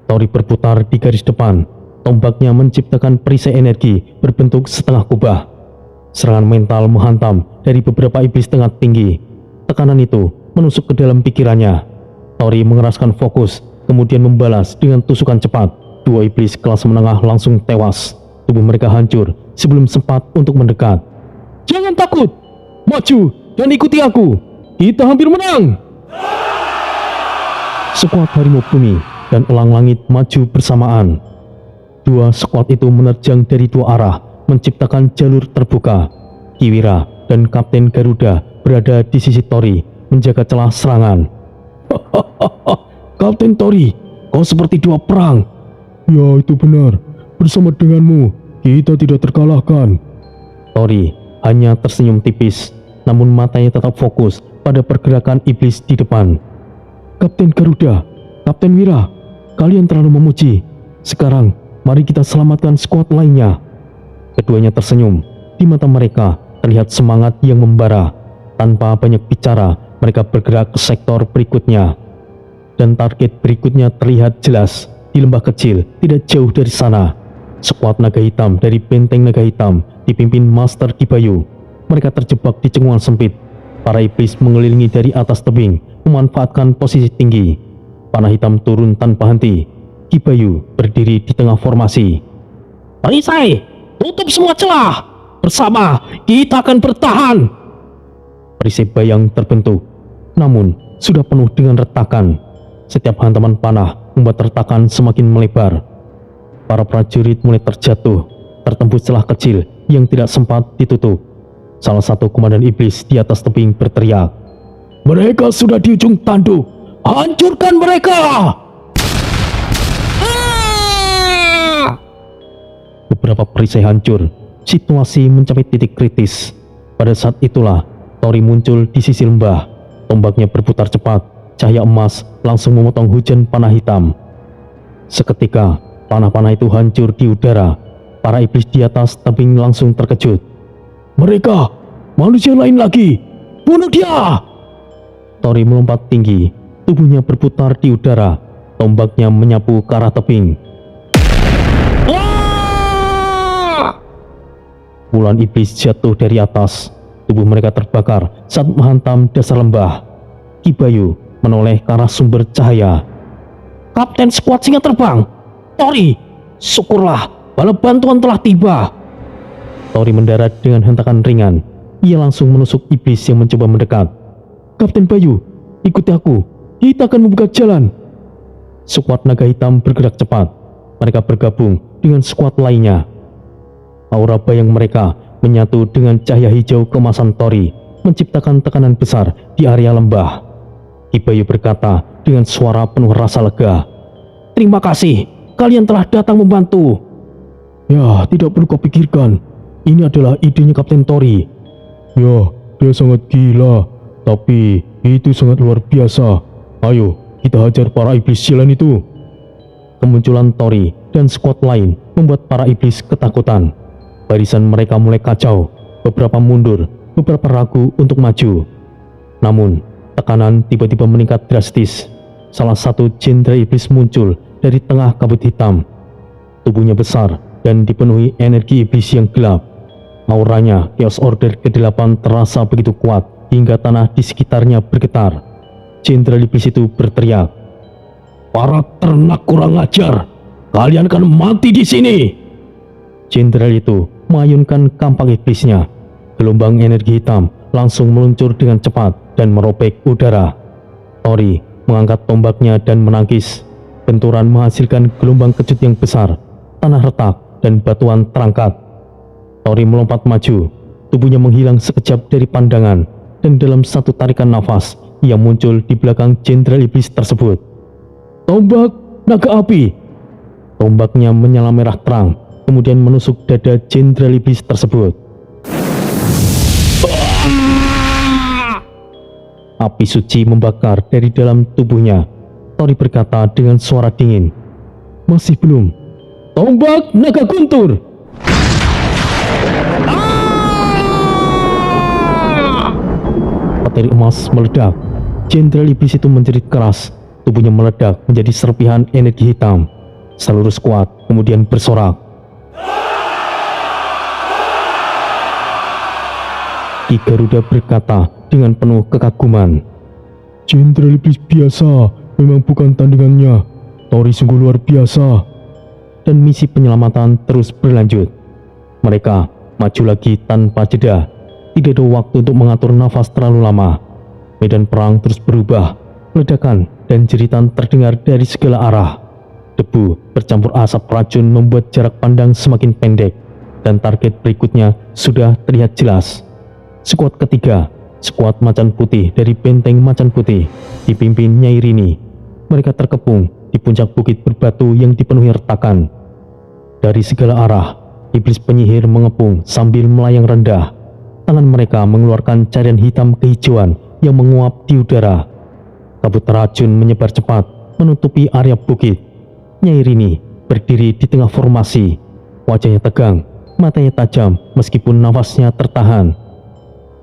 Tori berputar di garis depan. Tombaknya menciptakan perisai energi berbentuk setengah kubah. Serangan mental menghantam dari beberapa iblis tingkat tinggi. Tekanan itu menusuk ke dalam pikirannya. Tori mengeraskan fokus, kemudian membalas dengan tusukan cepat. Dua iblis kelas menengah langsung tewas. Tubuh mereka hancur sebelum sempat untuk mendekat. Jangan takut, maju dan ikuti aku. Kita hampir menang. Sekuat harimau bumi dan elang langit maju bersamaan. Dua sekuat itu menerjang dari dua arah, menciptakan jalur terbuka. Kiwira dan Kapten Garuda berada di sisi Tori, menjaga celah serangan. Kapten Tori, kau seperti dua perang. Ya, itu benar. Bersama denganmu, kita tidak terkalahkan. Tori hanya tersenyum tipis, namun matanya tetap fokus pada pergerakan iblis di depan. Kapten Garuda, Kapten Wira, kalian terlalu memuji. Sekarang, mari kita selamatkan skuad lainnya. Keduanya tersenyum. Di mata mereka terlihat semangat yang membara. Tanpa banyak bicara, mereka bergerak ke sektor berikutnya. Dan target berikutnya terlihat jelas. Di lembah kecil, tidak jauh dari sana. Skuad naga hitam dari benteng naga hitam dipimpin Master Kibayu. Mereka terjebak di cengungan sempit. Para iblis mengelilingi dari atas tebing, memanfaatkan posisi tinggi. Panah hitam turun tanpa henti. Kibayu berdiri di tengah formasi. Perisai, tutup semua celah. Bersama, kita akan bertahan. Perisai bayang terbentuk, namun sudah penuh dengan retakan. Setiap hantaman panah membuat retakan semakin melebar. Para prajurit mulai terjatuh, tertembus celah kecil yang tidak sempat ditutup. Salah satu komandan iblis di atas tebing berteriak, Mereka sudah di ujung tanduk. Hancurkan mereka! Beberapa perisai hancur. Situasi mencapai titik kritis. Pada saat itulah Tori muncul di sisi lembah. Tombaknya berputar cepat. Cahaya emas langsung memotong hujan panah hitam. Seketika panah-panah itu hancur di udara. Para iblis di atas tebing langsung terkejut. Mereka, manusia lain lagi. Bunuh dia! Tori melompat tinggi. Tubuhnya berputar di udara. Tombaknya menyapu ke arah tebing. Puluhan iblis jatuh dari atas. Tubuh mereka terbakar saat menghantam dasar lembah. Kibayu menoleh ke arah sumber cahaya. Kapten skuad singa terbang. Tori, syukurlah bala bantuan telah tiba. Tori mendarat dengan hentakan ringan. Ia langsung menusuk iblis yang mencoba mendekat. Kapten Bayu, ikuti aku. Kita akan membuka jalan. Skuad naga hitam bergerak cepat. Mereka bergabung dengan skuad lainnya. Aura bayang mereka menyatu dengan cahaya hijau keemasan Tori, menciptakan tekanan besar di area lembah. Kibayu berkata dengan suara penuh rasa lega, Terima kasih, kalian telah datang membantu. Ya, tidak perlu kau pikirkan. Ini adalah idenya Kapten Tori. Ya, dia sangat gila, tapi itu sangat luar biasa. Ayo, kita hajar para iblis sialan itu. Kemunculan Tori dan skuad lain membuat para iblis ketakutan. Barisan mereka mulai kacau, beberapa mundur, beberapa ragu untuk maju. Namun, Tekanan tiba-tiba meningkat drastis. Salah satu jenderal iblis muncul dari tengah kabut hitam. Tubuhnya besar dan dipenuhi energi iblis yang gelap. Auranya Chaos Order ke-8 terasa begitu kuat hingga tanah di sekitarnya bergetar. Jenderal iblis itu berteriak, Para ternak kurang ajar, kalian akan mati di sini. Jenderal itu mengayunkan kampak iblisnya. Gelombang energi hitam langsung meluncur dengan cepat dan merobek udara. Tori mengangkat tombaknya dan menangkis. Benturan menghasilkan gelombang kejut yang besar. Tanah retak dan batuan terangkat. Tori melompat maju. Tubuhnya menghilang sekejap dari pandangan. Dan dalam satu tarikan nafas, ia muncul di belakang jenderal iblis tersebut. Tombak naga api. Tombaknya menyala merah terang, kemudian menusuk dada jenderal iblis tersebut. Api suci membakar dari dalam tubuhnya. Tori berkata dengan suara dingin, Masih belum. Tombak naga guntur. Petir emas meledak. Jenderal iblis itu menjerit keras. Tubuhnya meledak menjadi serpihan energi hitam. Seluruh skuad kemudian bersorak. Ki Garuda berkata dengan penuh kekaguman, Jenderal iblis biasa memang bukan tandingannya. Tori sungguh luar biasa. Dan misi penyelamatan terus berlanjut. Mereka maju lagi tanpa jeda. Tidak ada waktu untuk mengatur nafas terlalu lama. Medan perang terus berubah. Ledakan dan jeritan terdengar dari segala arah. Debu bercampur asap racun membuat jarak pandang semakin pendek. Dan target berikutnya sudah terlihat jelas. Skuad ketiga, skuad Macan Putih dari Benteng Macan Putih, dipimpin Nyai Rini. Mereka terkepung di puncak bukit berbatu yang dipenuhi retakan. Dari segala arah, iblis penyihir mengepung sambil melayang rendah. Tangan mereka mengeluarkan cairan hitam kehijauan yang menguap di udara. Kabut racun menyebar cepat menutupi area bukit. Nyai Rini berdiri di tengah formasi. Wajahnya tegang, matanya tajam meskipun nafasnya tertahan.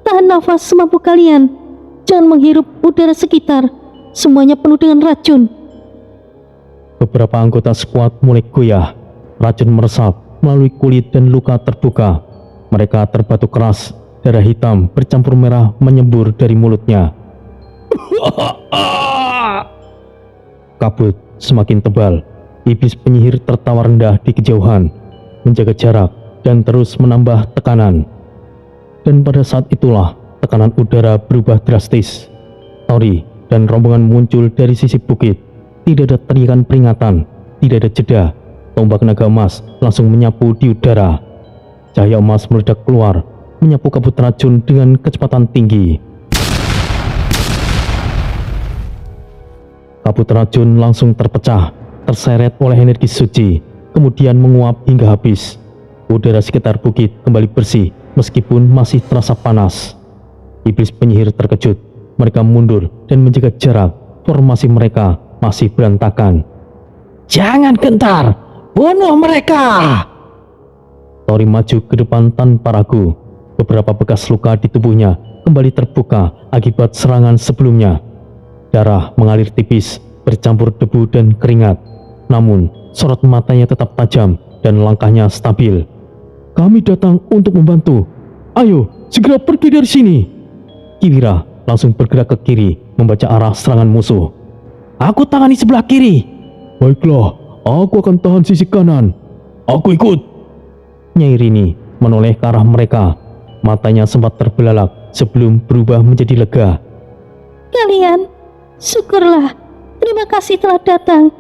Tahan nafas semampu kalian. Jangan menghirup udara sekitar. Semuanya penuh dengan racun. Beberapa anggota skuad mulai goyah. Racun meresap melalui kulit dan luka terbuka. Mereka terbatuk keras. Darah hitam bercampur merah menyembur dari mulutnya. Kabut semakin tebal. Iblis penyihir tertawa rendah di kejauhan, menjaga jarak dan terus menambah tekanan. Dan pada saat itulah tekanan udara berubah drastis. Tori dan rombongan muncul dari sisi bukit. Tidak ada teriakan peringatan, tidak ada jeda. Tombak naga emas langsung menyapu di udara. Cahaya emas meledak keluar, menyapu kabut racun dengan kecepatan tinggi. Kabut racun langsung terpecah, terseret oleh energi suci, kemudian menguap hingga habis. Udara sekitar bukit kembali bersih, meskipun masih terasa panas. Iblis penyihir terkejut. Mereka mundur dan menjaga jarak. Formasi mereka masih berantakan. Jangan gentar, bunuh mereka. Tori maju ke depan tanpa ragu. Beberapa bekas luka di tubuhnya kembali terbuka akibat serangan sebelumnya. Darah mengalir tipis, bercampur debu dan keringat. Namun, sorot matanya tetap tajam dan langkahnya stabil. Kami datang untuk membantu. Ayo, segera pergi dari sini. Kiwira langsung bergerak ke kiri, membaca arah serangan musuh. Aku tangani sebelah kiri. Baiklah, aku akan tahan sisi kanan. Aku ikut. Nyai Rini menoleh ke arah mereka. Matanya sempat terbelalak sebelum berubah menjadi lega. Kalian, syukurlah. Terima kasih telah datang.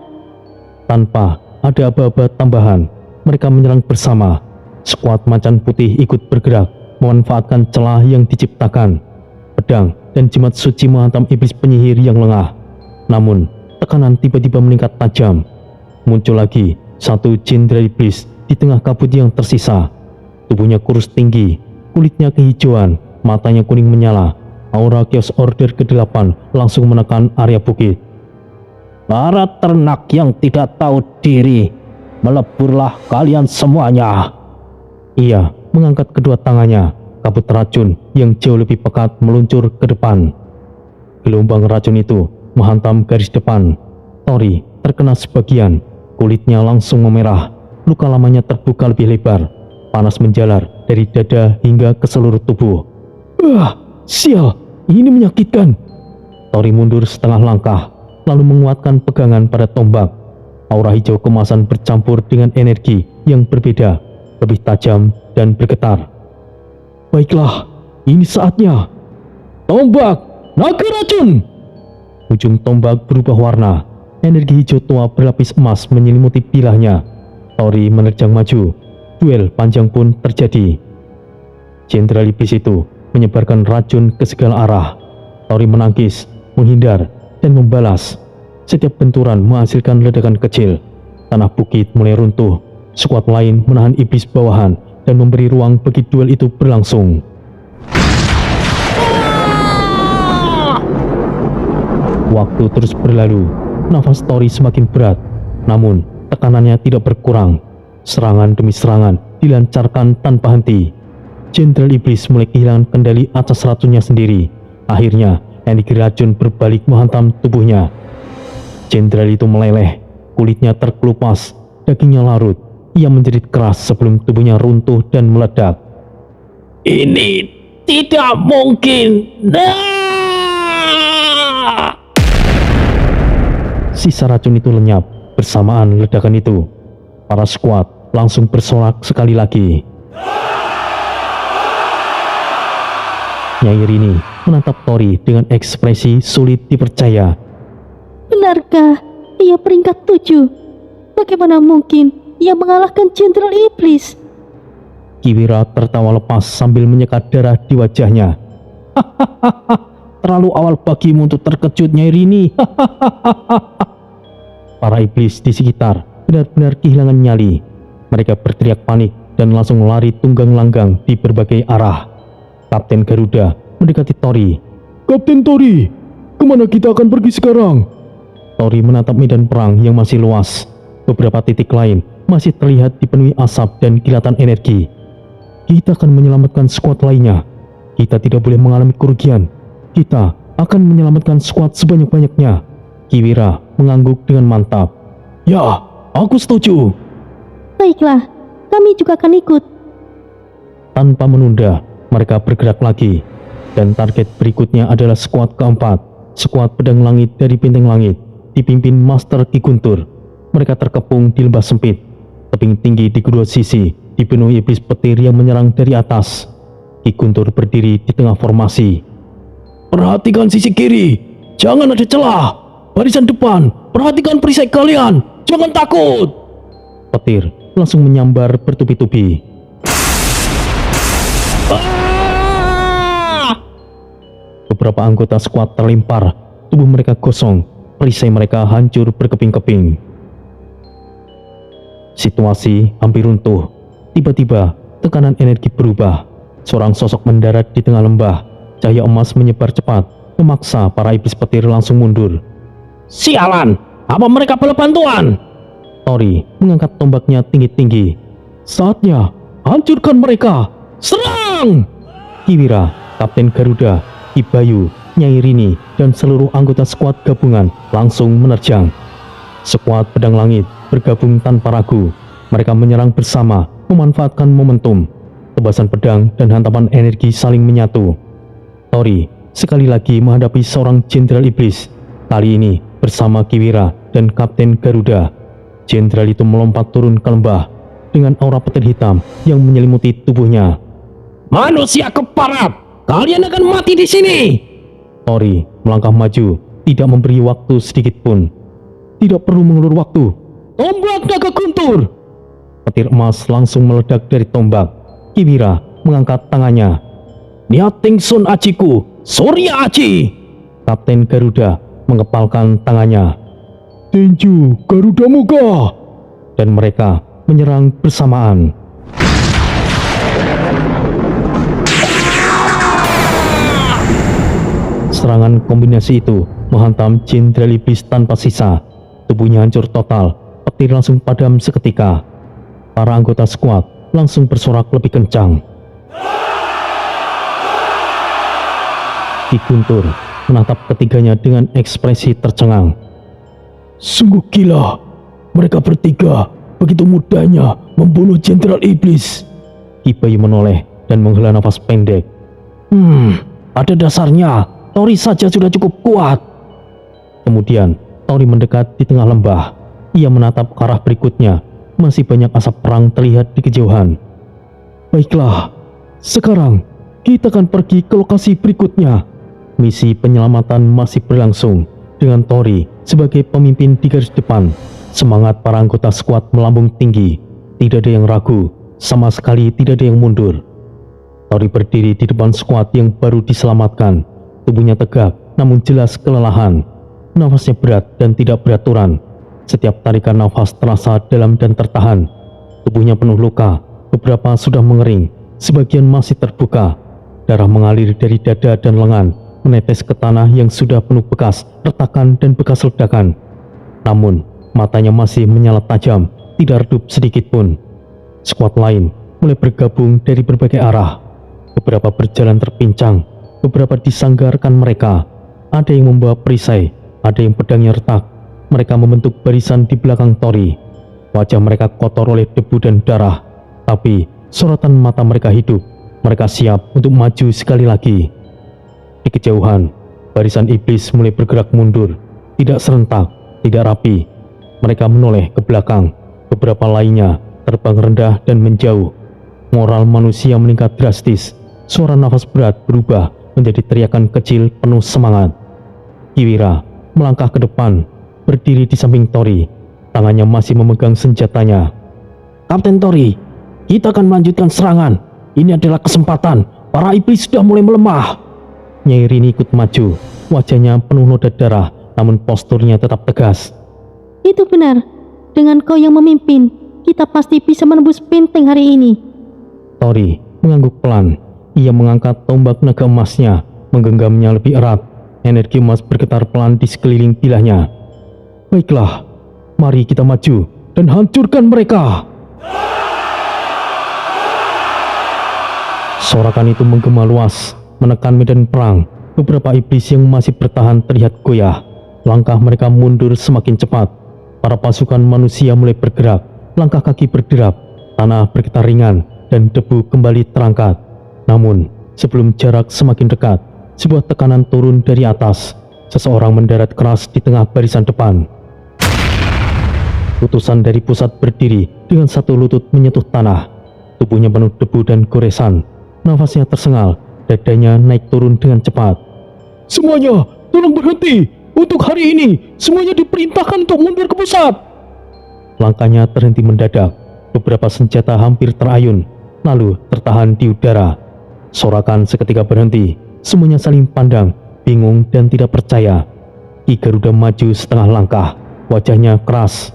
Tanpa ada aba-aba tambahan, mereka menyerang bersama. Skuad Macan Putih ikut bergerak, memanfaatkan celah yang diciptakan. Pedang dan jimat suci menghantam iblis penyihir yang lengah. Namun, tekanan tiba-tiba meningkat tajam. Muncul lagi satu jenderal iblis di tengah kabut yang tersisa. Tubuhnya kurus tinggi, kulitnya kehijauan, matanya kuning menyala. Aura Chaos Order ke-8 langsung menekan area bukit. Para ternak yang tidak tahu diri, meleburlah kalian semuanya. Ia mengangkat kedua tangannya. Kabut racun yang jauh lebih pekat meluncur ke depan. Gelombang racun itu menghantam garis depan. Tori terkena sebagian, kulitnya langsung memerah. Luka lamanya terbuka lebih lebar, panas menjalar dari dada hingga ke seluruh tubuh. Sial, ini menyakitkan. Tori mundur setengah langkah, lalu menguatkan pegangan pada tombak. Aura hijau kemasan bercampur dengan energi yang berbeda, lebih tajam dan bergetar. Baiklah, ini saatnya. Tombak naga racun. Ujung tombak berubah warna, energi hijau tua berlapis emas menyelimuti bilahnya. Tori menerjang maju, duel panjang pun terjadi. Jenderal Iblis itu menyebarkan racun ke segala arah. Tori menangkis, menghindar, dan membalas. Setiap benturan menghasilkan ledakan kecil. Tanah bukit mulai runtuh. Skuad lain menahan iblis bawahan dan memberi ruang bagi duel itu berlangsung. Waktu terus berlalu, nafas Tori semakin berat, namun tekanannya tidak berkurang. Serangan demi serangan dilancarkan tanpa henti. Jenderal Iblis mulai kehilangan kendali atas racunnya sendiri. Akhirnya, energi racun berbalik menghantam tubuhnya. Jenderal itu meleleh, kulitnya terkelupas, dagingnya larut. Ia menjerit keras sebelum tubuhnya runtuh dan meledak. Ini tidak mungkin. Sisa racun itu lenyap bersamaan ledakan itu. Para skuad langsung bersorak sekali lagi. Nyai Rini menatap Tori dengan ekspresi sulit dipercaya. Benarkah ia peringkat 7? Bagaimana mungkin ia mengalahkan Jenderal Iblis? Kiwira tertawa lepas sambil menyekat darah di wajahnya. Terlalu awal bagimu untuk terkejut, Nyai Rini. Para iblis di sekitar benar-benar kehilangan nyali. Mereka berteriak panik dan langsung lari tunggang langgang di berbagai arah. Kapten Garuda mendekati Tori. Kapten Tori, kemana kita akan pergi sekarang? Tori menatap medan perang yang masih luas. Beberapa titik lain masih terlihat dipenuhi asap dan kilatan energi. Kita akan menyelamatkan skuad lainnya. Kita tidak boleh mengalami kerugian. Kita akan menyelamatkan skuad sebanyak-banyaknya. Kiwira mengangguk dengan mantap. Ya, aku setuju. Baiklah, kami juga akan ikut. Tanpa menunda, mereka bergerak lagi. Dan target berikutnya adalah skuad keempat. Skuad pedang langit dari bintang langit, dipimpin Master Ki Guntur. Mereka terkepung di lembah sempit. Tebing tinggi di kedua sisi dipenuhi iblis petir yang menyerang dari atas. Ki Guntur berdiri di tengah formasi. Perhatikan sisi kiri, jangan ada celah. Barisan depan, perhatikan perisai kalian, jangan takut. Petir langsung menyambar bertubi-tubi. Beberapa anggota skuad terlempar, tubuh mereka gosong, perisai mereka hancur berkeping-keping. Situasi hampir runtuh. Tiba-tiba, tekanan energi berubah. Seorang sosok mendarat di tengah lembah. Cahaya emas menyebar cepat, memaksa para iblis petir langsung mundur. Sialan, apa mereka perlu bantuan? Tori mengangkat tombaknya tinggi-tinggi. Saatnya hancurkan mereka. Serang! Kiwira, Kapten Garuda, Ki Bayu, Nyai Rini, dan seluruh anggota skuad gabungan langsung menerjang. Skuad pedang langit bergabung tanpa ragu. Mereka menyerang bersama, memanfaatkan momentum. Tebasan pedang dan hantaman energi saling menyatu. Tori sekali lagi menghadapi seorang Jenderal Iblis. Kali ini bersama Kiwira dan Kapten Garuda. Jenderal itu melompat turun ke lembah dengan aura petir hitam yang menyelimuti tubuhnya. Manusia keparat, kalian akan mati di sini. Tori melangkah maju, tidak memberi waktu sedikit pun. Tidak perlu mengulur waktu. Tombak naga guntur. Petir emas langsung meledak dari tombak. Kiwira mengangkat tangannya. Niating Sun Ajiku, Surya Aji. Kapten Garuda mengepalkan tangannya. Tinju Garuda Muka. Dan mereka menyerang bersamaan. Serangan kombinasi itu menghantam Jenderal Iblis tanpa sisa. Tubuhnya hancur total. Petir langsung padam seketika. Para anggota skuad langsung bersorak lebih kencang. Ki Guntur menatap ketiganya dengan ekspresi tercengang. Sungguh gila, mereka bertiga begitu mudahnya membunuh Jenderal Iblis. Ki Bayu menoleh dan menghela nafas pendek. Pada dasarnya Tori saja sudah cukup kuat. Kemudian Tori mendekat di tengah lembah. Ia menatap ke arah berikutnya. Masih banyak asap perang terlihat di kejauhan. Baiklah, sekarang kita akan pergi ke lokasi berikutnya. Misi penyelamatan masih berlangsung dengan Tori sebagai pemimpin di garis depan. Semangat para anggota skuad melambung tinggi. Tidak ada yang ragu, sama sekali tidak ada yang mundur. Tori berdiri di depan skuad yang baru diselamatkan. Tubuhnya tegak, namun jelas kelelahan. Nafasnya berat dan tidak beraturan. Setiap tarikan nafas terasa dalam dan tertahan. Tubuhnya penuh luka, beberapa sudah mengering, sebagian masih terbuka. Darah mengalir dari dada dan lengan, menetes ke tanah yang sudah penuh bekas, retakan dan bekas ledakan. Namun, matanya masih menyala tajam, tidak redup sedikit pun. Skuad lain mulai bergabung dari berbagai arah. Beberapa berjalan terpincang, beberapa disanggarkan mereka. Ada yang membawa perisai, ada yang pedangnya retak. Mereka membentuk barisan di belakang Tori. Wajah mereka kotor oleh debu dan darah, tapi sorotan mata mereka hidup. Mereka siap untuk maju sekali lagi. Di kejauhan, barisan iblis mulai bergerak mundur, tidak serentak, tidak rapi. Mereka menoleh ke belakang. Beberapa lainnya terbang rendah dan menjauh. Moral manusia meningkat drastis. Suara nafas berat berubah menjadi teriakan kecil penuh semangat. Kiwira melangkah ke depan, berdiri di samping Tori. Tangannya masih memegang senjatanya. Kapten Tori, kita akan melanjutkan serangan. Ini adalah kesempatan. Para iblis sudah mulai melemah. Nyai Rini ikut maju. Wajahnya penuh noda darah, namun posturnya tetap tegas. Itu benar. Dengan kau yang memimpin, kita pasti bisa menembus benteng hari ini. Tori mengangguk pelan. Ia mengangkat tombak naga emasnya, menggenggamnya lebih erat. Energi emas bergetar pelan di sekeliling bilahnya. Baiklah, mari kita maju dan hancurkan mereka. Sorakan itu menggema luas, menekan medan perang. Beberapa iblis yang masih bertahan terlihat goyah. Langkah mereka mundur semakin cepat. Para pasukan manusia mulai bergerak. Langkah kaki berderap, tanah bergetar ringan, dan debu kembali terangkat. Namun, sebelum jarak semakin dekat, sebuah tekanan turun dari atas. Seseorang mendarat keras di tengah barisan depan. Utusan dari pusat berdiri dengan satu lutut menyentuh tanah. Tubuhnya penuh debu dan goresan. Nafasnya tersengal, dadanya naik turun dengan cepat. Semuanya, tolong berhenti. Untuk hari ini, semuanya diperintahkan untuk mundur ke pusat. Langkahnya terhenti mendadak. Beberapa senjata hampir terayun, lalu tertahan di udara. Sorakan seketika berhenti. Semuanya saling pandang, bingung dan tidak percaya. Ki Garuda maju setengah langkah. Wajahnya keras.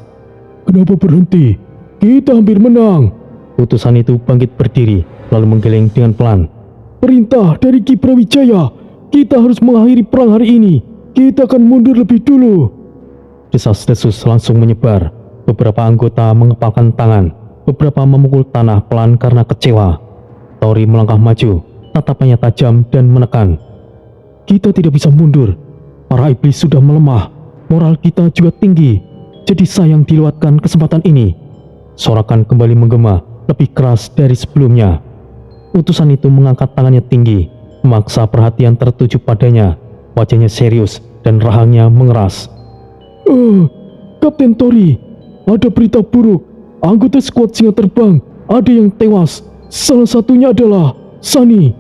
Kenapa berhenti? Kita hampir menang. Utusan itu bangkit berdiri, lalu menggeleng dengan pelan. Perintah dari Ki Brawijaya. Kita harus mengakhiri perang hari ini. Kita akan mundur lebih dulu. Desas-desus langsung menyebar. Beberapa anggota mengepalkan tangan. Beberapa memukul tanah pelan karena kecewa. Tori melangkah maju, tatapannya tajam dan menekan. Kita tidak bisa mundur. Para iblis sudah melemah. Moral kita juga tinggi. Jadi sayang dilewatkan kesempatan ini. Sorakan kembali menggema, lebih keras dari sebelumnya. Utusan itu mengangkat tangannya tinggi, memaksa perhatian tertuju padanya. Wajahnya serius dan rahangnya mengeras. Kapten Tori, ada berita buruk. Anggota skuad singa terbang ada yang tewas. Salah satunya adalah Sani.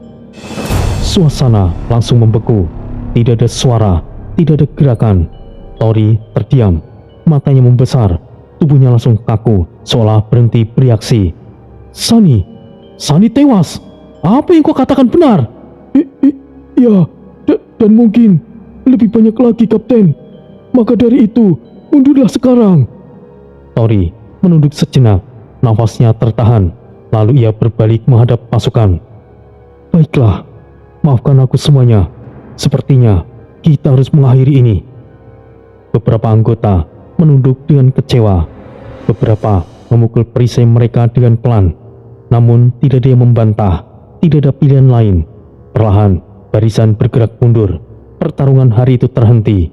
Suasana langsung membeku. Tidak ada suara, tidak ada gerakan. Tori terdiam. Matanya membesar, tubuhnya langsung kaku, seolah berhenti bereaksi. Sani tewas. Apa yang kau katakan benar? Ya, dan mungkin lebih banyak lagi, Kapten. Maka dari itu, mundurlah sekarang. Tori menunduk sejenak, nafasnya tertahan, lalu ia berbalik menghadap pasukan. Baiklah, maafkan aku semuanya. Sepertinya kita harus mengakhiri ini. Beberapa anggota menunduk dengan kecewa. Beberapa memukul perisai mereka dengan pelan. Namun tidak ada yang membantah. Tidak ada pilihan lain. Perlahan barisan bergerak mundur. pertarungan hari itu terhenti.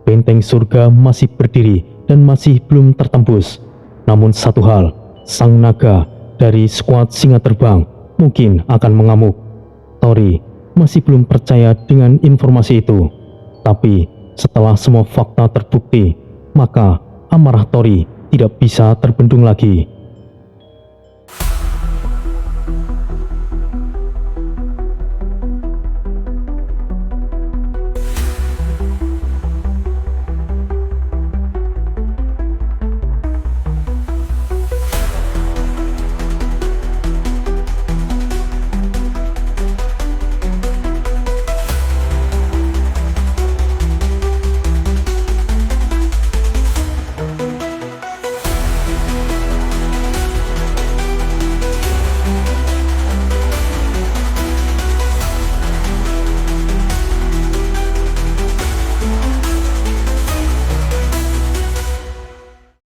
Benteng surga masih berdiri dan masih belum tertembus. Namun satu hal, sang naga dari skuad singa terbang mungkin akan mengamuk. Tori masih belum percaya dengan informasi itu. Tapi setelah semua fakta terbukti, maka amarah Tori tidak bisa terbendung lagi.